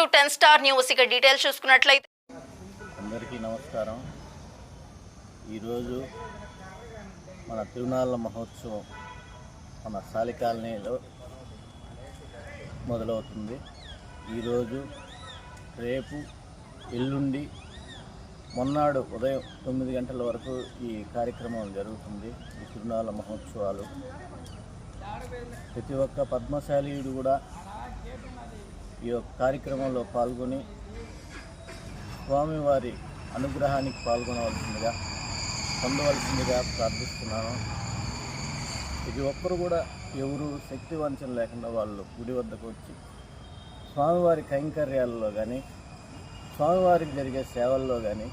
10 star news ఇక details చూసుకున్నట్లయితే అందరికీ నమస్కారం. ఈరోజు మన తిరునాళ్ళ మహోత్సవం మన సాలి కాలనీలో మొదలవుతుంది. ఈరోజు రేపు ఎల్లుండి మొన్నాడు ఉదయం 9 గంటల వరకు ఈ కార్యక్రమం జరుగుతుంది. ఈ తిరునాళ్ళ మహోత్సవాలు ప్రతి ఒక్క పద్మశాలీయుడు కూడా ఈ యొక్క కార్యక్రమంలో పాల్గొని స్వామివారి అనుగ్రహానికి పొందవలసిందిగా ప్రార్థిస్తున్నాను. ప్రతి ఒక్కరు కూడా ఎవరు శక్తి వంచన లేకుండా వాళ్ళు గుడి వద్దకు వచ్చి స్వామివారి కైంకర్యాలలో కానీ, స్వామివారికి జరిగే సేవల్లో కానీ,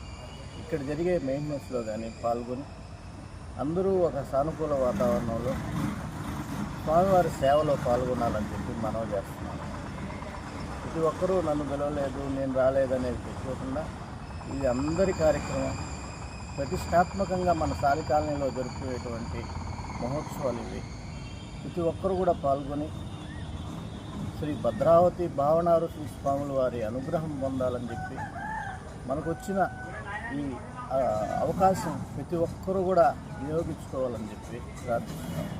ఇక్కడ జరిగే మెయింటెనెన్స్లో కానీ పాల్గొని అందరూ ఒక సానుకూల వాతావరణంలో స్వామివారి సేవలో పాల్గొనాలని చెప్పి మనవి చేస్తున్నాను. ప్రతి ఒక్కరూ నన్ను పిలవలేదు, నేను రాలేదనేది పెట్టుకోకుండా ఇది అందరి కార్యక్రమం. ప్రతిష్టాత్మకంగా మన సాలి కాలనీలో జరుపుకునేటువంటి మహోత్సవాలు ఇవి. ప్రతి ఒక్కరు కూడా పాల్గొని శ్రీ భద్రావతి భావనారు శ్రీ స్వాముల వారి అనుగ్రహం పొందాలని చెప్పి మనకు వచ్చిన ఈ అవకాశం ప్రతి ఒక్కరూ కూడా వినియోగించుకోవాలని చెప్పి ప్రార్థిస్తున్నాను.